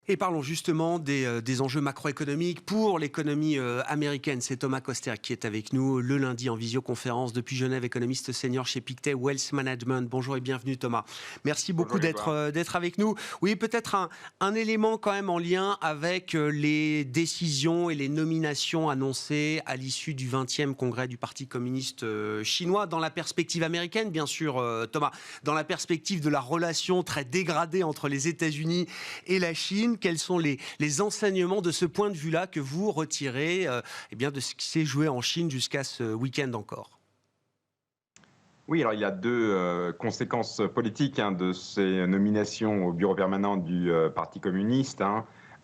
Et parlons justement des enjeux macroéconomiques pour l'économie américaine. C'est Thomas Koster qui est avec nous le lundi en visioconférence depuis Genève, économiste senior chez Pictet Wealth Management. Bonjour et bienvenue Thomas. Merci beaucoup Bonjour Grégoire. d'être avec nous. Oui, peut-être un élément quand même en lien avec les décisions et les nominations annoncées à l'issue du 20e congrès du Parti communiste chinois, dans la perspective américaine, bien sûr, Thomas, dans la perspective de la relation très dégradée entre les États-Unis et la Chine. Quels sont les enseignements de ce point de vue-là que vous retirez de ce qui s'est joué en Chine jusqu'à ce week-end encore? Oui, alors il y a deux conséquences politiques de ces nominations au bureau permanent du Parti communiste.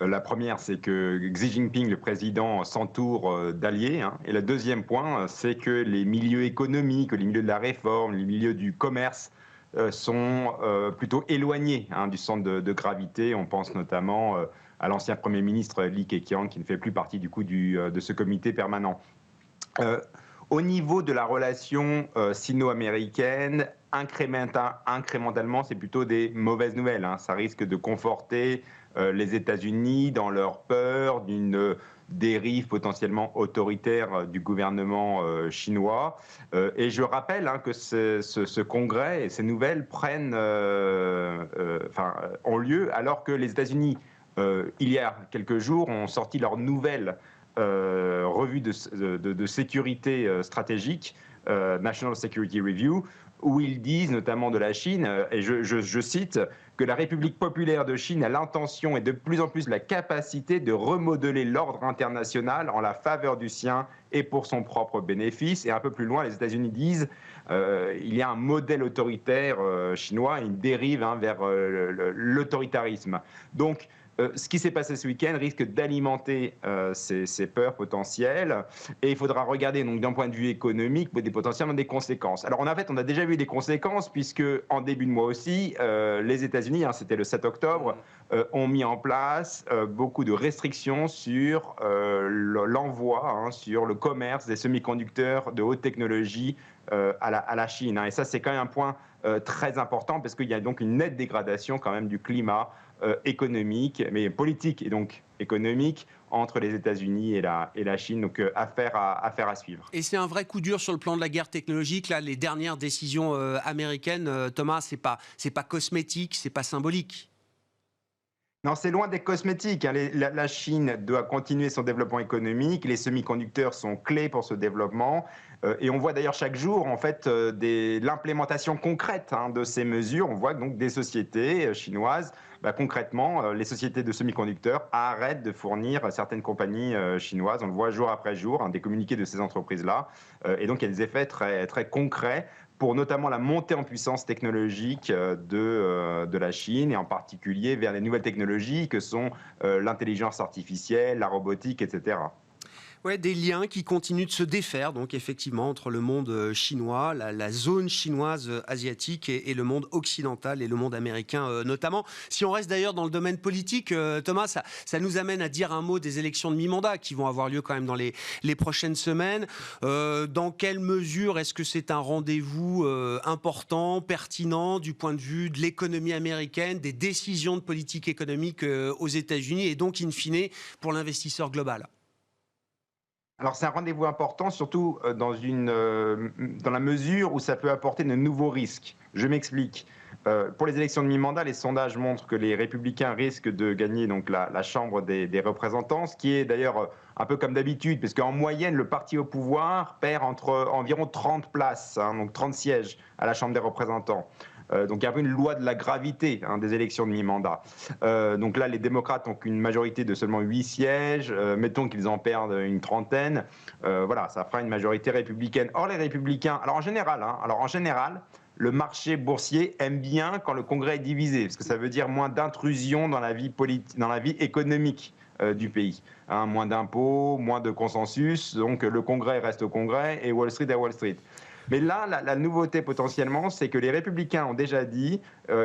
La première, c'est que Xi Jinping, le président, s'entoure d'alliés. Et le deuxième point, c'est que les milieux économiques, les milieux de la réforme, les milieux du commerce sont plutôt éloignés du centre de gravité. On pense notamment à l'ancien Premier ministre Li Keqiang, qui ne fait plus partie du coup de ce comité permanent. Euh, Au niveau de la relation sino-américaine, incrémentalement, c'est plutôt des mauvaises nouvelles. Ça risque de conforter les États-Unis dans leur peur d'une dérive potentiellement autoritaire du gouvernement chinois. Et je rappelle que ce congrès et ces nouvelles ont lieu alors que les États-Unis, il y a quelques jours, ont sorti leur nouvelle revue de sécurité stratégique, National Security Review, où ils disent, notamment de la Chine, et je cite, que la République populaire de Chine a l'intention et de plus en plus la capacité de remodeler l'ordre international en la faveur du sien et pour son propre bénéfice. Et un peu plus loin, les États-Unis disent il y a un modèle autoritaire chinois, une dérive vers l'autoritarisme. Donc, ce qui s'est passé ce week-end risque d'alimenter ces peurs potentielles, et il faudra regarder donc d'un point de vue économique potentiellement des conséquences. Alors on a déjà vu des conséquences puisque en début de mois aussi, les États-Unis, c'était le 7 octobre, ont mis en place beaucoup de restrictions sur l'envoi, sur le commerce des semi-conducteurs de haute technologie à la Chine. Et ça, c'est quand même un point très important parce qu'il y a donc une nette dégradation quand même du climat économique, mais politique et donc économique entre les États-Unis et la Chine. Donc affaire à suivre. Et c'est un vrai coup dur sur le plan de la guerre technologique. Là, les dernières décisions américaines, Thomas, c'est pas cosmétique, c'est pas symbolique. Non, c'est loin des cosmétiques. La Chine doit continuer son développement économique. Les semi-conducteurs sont clés pour ce développement. Et on voit d'ailleurs chaque jour, en fait, l'implémentation concrète de ces mesures. On voit donc des sociétés chinoises, concrètement, les sociétés de semi-conducteurs arrêtent de fournir certaines compagnies chinoises. On le voit jour après jour, des communiqués de ces entreprises-là. Et donc, il y a des effets très, très concrets pour notamment la montée en puissance technologique de la Chine, et en particulier vers les nouvelles technologies que sont l'intelligence artificielle, la robotique, etc. Ouais, des liens qui continuent de se défaire, donc effectivement, entre le monde chinois, la zone chinoise asiatique et le monde occidental et le monde américain notamment. Si on reste d'ailleurs dans le domaine politique, Thomas, ça nous amène à dire un mot des élections de mi-mandat qui vont avoir lieu quand même dans les prochaines semaines. Dans quelle mesure est-ce que c'est un rendez-vous important, pertinent du point de vue de l'économie américaine, des décisions de politique économique aux États-Unis et donc, in fine, pour l'investisseur global? Alors c'est un rendez-vous important, surtout dans la mesure où ça peut apporter de nouveaux risques. Je m'explique. Pour les élections de mi-mandat, les sondages montrent que les républicains risquent de gagner donc la Chambre des représentants, ce qui est d'ailleurs un peu comme d'habitude, parce qu'en moyenne, le parti au pouvoir perd environ 30 places, donc 30 sièges à la Chambre des représentants. Donc il y a un peu une loi de la gravité des élections de mi-mandat. Donc là, les démocrates n'ont qu'une majorité de seulement 8 sièges. Mettons qu'ils en perdent une trentaine. Voilà, ça fera une majorité républicaine. Or, les républicains, alors en général, le marché boursier aime bien quand le Congrès est divisé, parce que ça veut dire moins d'intrusion dans la vie économique du pays. Moins d'impôts, moins de consensus. Donc le Congrès reste au Congrès et Wall Street à Wall Street. Mais là, la nouveauté potentiellement, c'est que les républicains ont déjà dit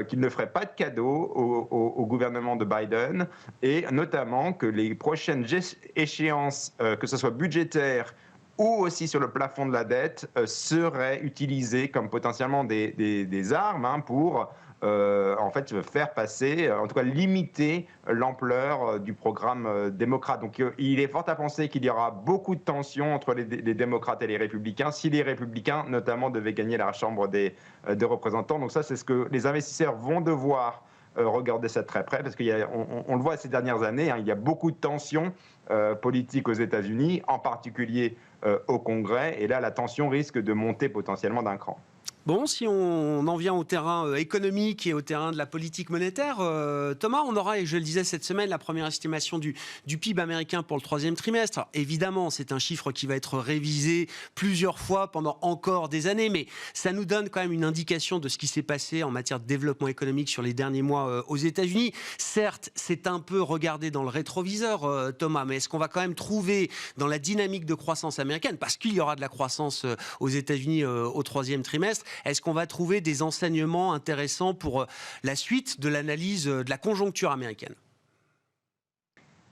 qu'ils ne feraient pas de cadeaux au gouvernement de Biden, et notamment que les prochaines échéances, que ce soit budgétaires ou aussi sur le plafond de la dette seraient utilisés comme potentiellement des armes pour en fait faire passer, en tout cas limiter l'ampleur du programme démocrate. Donc il est fort à penser qu'il y aura beaucoup de tensions entre les démocrates et les républicains si les républicains notamment devaient gagner la Chambre des représentants. Donc ça, c'est ce que les investisseurs vont devoir regarder ça de très près, parce qu'on le voit ces dernières années, il y a beaucoup de tensions politiques aux États-Unis, en particulier au Congrès, et là la tension risque de monter potentiellement d'un cran. Bon, si on en vient au terrain économique et au terrain de la politique monétaire, Thomas, on aura, et je le disais cette semaine, la première estimation du PIB américain pour le troisième trimestre. Alors, évidemment, c'est un chiffre qui va être révisé plusieurs fois pendant encore des années, mais ça nous donne quand même une indication de ce qui s'est passé en matière de développement économique sur les derniers mois aux États-Unis. Certes, c'est un peu regardé dans le rétroviseur, Thomas, mais est-ce qu'on va quand même trouver dans la dynamique de croissance américaine, parce qu'il y aura de la croissance aux États-Unis au troisième trimestre, est-ce qu'on va trouver des enseignements intéressants pour la suite de l'analyse de la conjoncture américaine ?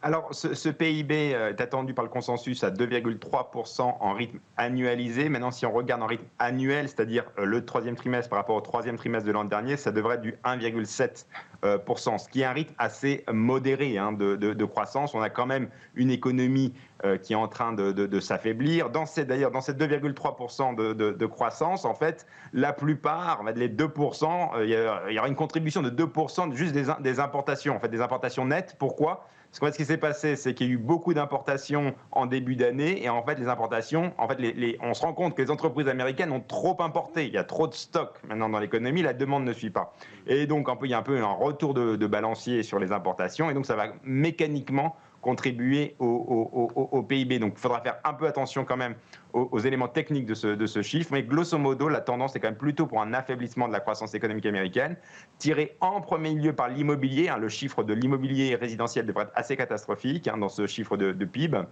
Alors, ce PIB est attendu par le consensus à 2,3% en rythme annualisé. Maintenant, si on regarde en rythme annuel, c'est-à-dire le troisième trimestre par rapport au troisième trimestre de l'an dernier, ça devrait être du 1,7%, ce qui est un rythme assez modéré de croissance. On a quand même une économie qui est en train de s'affaiblir. D'ailleurs, dans ces 2,3% de croissance, en fait, la plupart, les 2%, il y aura une contribution de 2% juste des importations, en fait, des importations nettes. Pourquoi ? Parce qu'en fait, ce qui s'est passé, c'est qu'il y a eu beaucoup d'importations en début d'année, et en fait, les importations, en fait, on se rend compte que les entreprises américaines ont trop importé. Il y a trop de stocks maintenant dans l'économie, la demande ne suit pas. Et donc, il y a un peu un retour de balancier sur les importations, et donc ça va mécaniquement contribuer au PIB. Donc il faudra faire un peu attention quand même aux éléments techniques de ce chiffre, mais grosso modo, la tendance est quand même plutôt pour un affaiblissement de la croissance économique américaine, tiré en premier lieu par l'immobilier. Le chiffre de l'immobilier résidentiel devrait être assez catastrophique dans ce chiffre de PIB.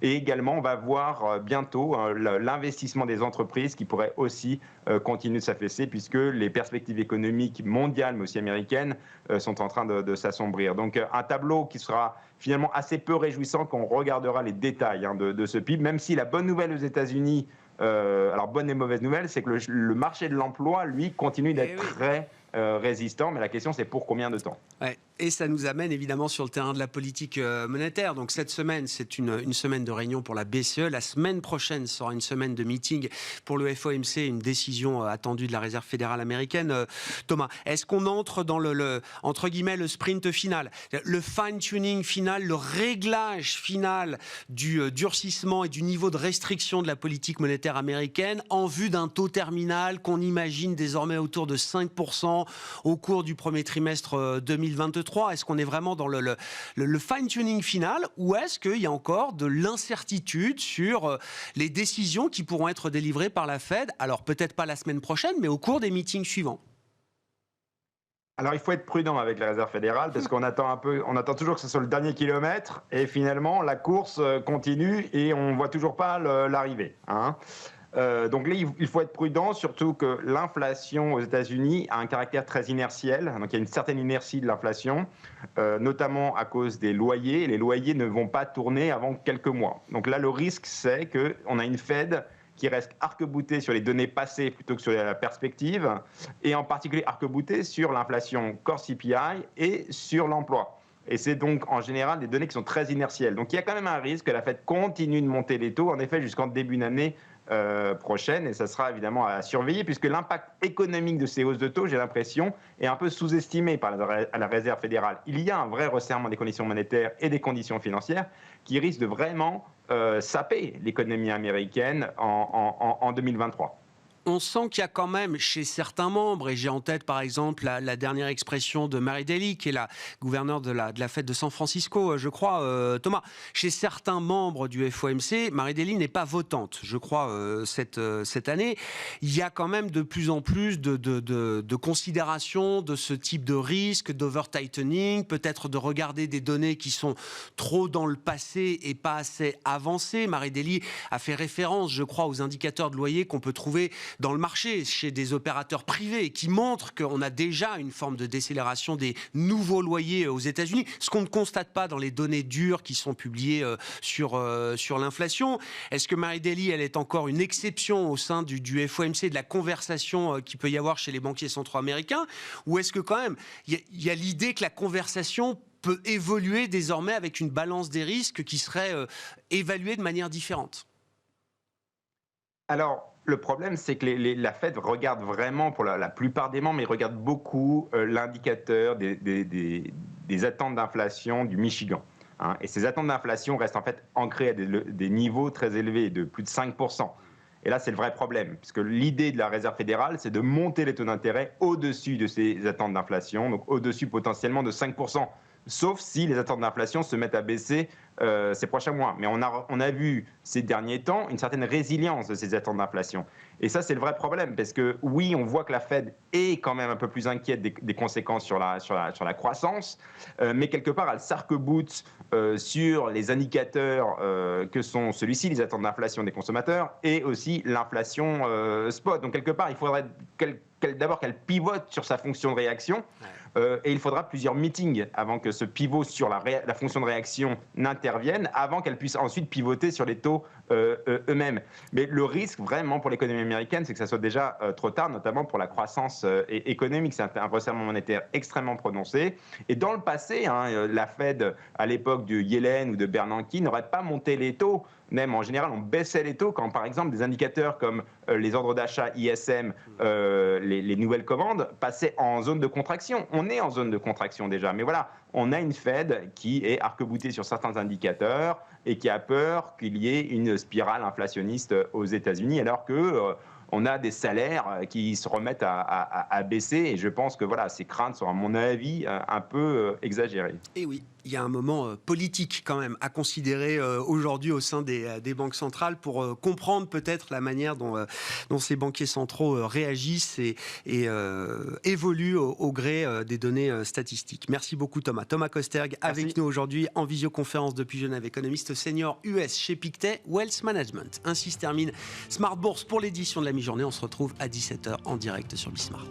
Et également, on va voir bientôt l'investissement des entreprises qui pourrait aussi continuer de s'affaisser, puisque les perspectives économiques mondiales, mais aussi américaines, sont en train de s'assombrir. Donc un tableau qui sera finalement assez peu réjouissant quand on regardera les détails de ce PIB, même si la bonne nouvelle aux États-Unis, alors bonne et mauvaise nouvelle, c'est que le marché de l'emploi, lui, continue d'être très résistant, mais la question c'est pour combien de temps ? Ouais. Et ça nous amène évidemment sur le terrain de la politique monétaire. Donc cette semaine, c'est une semaine de réunion pour la BCE. La semaine prochaine sera une semaine de meeting pour le FOMC, une décision attendue de la Réserve fédérale américaine. Thomas, est-ce qu'on entre dans entre guillemets, le sprint final, le fine-tuning final, le réglage final du durcissement et du niveau de restriction de la politique monétaire américaine en vue d'un taux terminal qu'on imagine désormais autour de 5% au cours du premier trimestre 2023? Est-ce qu'on est vraiment dans le fine-tuning final, ou est-ce qu'il y a encore de l'incertitude sur les décisions qui pourront être délivrées par la Fed? Alors peut-être pas la semaine prochaine, mais au cours des meetings suivants. Alors il faut être prudent avec la Réserve fédérale, parce qu'on attend toujours que ce soit le dernier kilomètre, et finalement la course continue et on ne voit toujours pas l'arrivée. Donc là, il faut être prudent, surtout que l'inflation aux États-Unis a un caractère très inertiel. Donc il y a une certaine inertie de l'inflation, notamment à cause des loyers. Les loyers ne vont pas tourner avant quelques mois. Donc là, le risque, c'est qu'on a une Fed qui reste arc-boutée sur les données passées plutôt que sur la perspective, et en particulier arc-boutée sur l'inflation core CPI et sur l'emploi. Et c'est donc en général des données qui sont très inertielles. Donc il y a quand même un risque que la Fed continue de monter les taux, en effet, jusqu'en début d'année prochaine, et ça sera évidemment à surveiller, puisque l'impact économique de ces hausses de taux, j'ai l'impression, est un peu sous-estimé par la Réserve fédérale. Il y a un vrai resserrement des conditions monétaires et des conditions financières qui risque de vraiment saper l'économie américaine en 2023. On sent qu'il y a quand même chez certains membres, et j'ai en tête par exemple la dernière expression de Mary Daly, qui est la gouverneure de la Fed de San Francisco, je crois, Thomas. Chez certains membres du FOMC, Mary Daly n'est pas votante, je crois, cette année. Il y a quand même de plus en plus de considération de ce type de risque, d'over-tightening, peut-être de regarder des données qui sont trop dans le passé et pas assez avancées. Mary Daly a fait référence, je crois, aux indicateurs de loyer qu'on peut trouver dans le marché, chez des opérateurs privés, qui montrent qu'on a déjà une forme de décélération des nouveaux loyers aux États-Unis, ce qu'on ne constate pas dans les données dures qui sont publiées sur l'inflation. Est-ce que Mary Daly, elle est encore une exception au sein du FOMC, de la conversation qu'il peut y avoir chez les banquiers centraux américains, ou est-ce que quand même, il y a l'idée que la conversation peut évoluer désormais avec une balance des risques qui serait évaluée de manière différente? Alors, le problème, c'est que la Fed regarde vraiment, pour la plupart des membres, ils regardent beaucoup l'indicateur des attentes d'inflation du Michigan. Hein. Et ces attentes d'inflation restent en fait ancrées à des niveaux très élevés, de plus de 5%. Et là, c'est le vrai problème, puisque l'idée de la Réserve fédérale, c'est de monter les taux d'intérêt au-dessus de ces attentes d'inflation, donc au-dessus potentiellement de 5%. Sauf si les attentes d'inflation se mettent à baisser ces prochains mois. Mais on a vu ces derniers temps une certaine résilience de ces attentes d'inflation. Et ça, c'est le vrai problème, parce que oui, on voit que la Fed est quand même un peu plus inquiète des conséquences sur la croissance, mais quelque part, elle s'arc-boute sur les indicateurs que sont celui-ci, les attentes d'inflation des consommateurs, et aussi l'inflation spot. Donc quelque part, il faudrait d'abord qu'elle pivote sur sa fonction de réaction. Et il faudra plusieurs meetings avant que ce pivot sur la fonction de réaction n'intervienne, avant qu'elle puisse ensuite pivoter sur les taux eux-mêmes. Mais le risque vraiment pour l'économie américaine, c'est que ça soit déjà trop tard, notamment pour la croissance économique. C'est un resserrement monétaire extrêmement prononcé. Et dans le passé, la Fed, à l'époque de Yellen ou de Bernanke, n'aurait pas monté les taux. Même en général, on baissait les taux quand, par exemple, des indicateurs comme les ordres d'achat ISM, les nouvelles commandes, passaient en zone de contraction. On est en zone de contraction déjà, mais voilà, on a une Fed qui est arc-boutée sur certains indicateurs et qui a peur qu'il y ait une spirale inflationniste aux États-Unis, alors que on a des salaires qui se remettent à baisser. Et je pense que voilà, ces craintes sont, à mon avis, un peu exagérées. Et oui, il y a un moment politique quand même à considérer aujourd'hui au sein des banques centrales pour comprendre peut-être la manière dont ces banquiers centraux réagissent et évoluent au gré des données statistiques. Merci beaucoup Thomas. Thomas Kosterg avec nous aujourd'hui en visioconférence depuis Genève, économiste senior US chez Pictet Wealth Management. Ainsi se termine Smart Bourse pour l'édition de la mi-journée. On se retrouve à 17h en direct sur Bismart.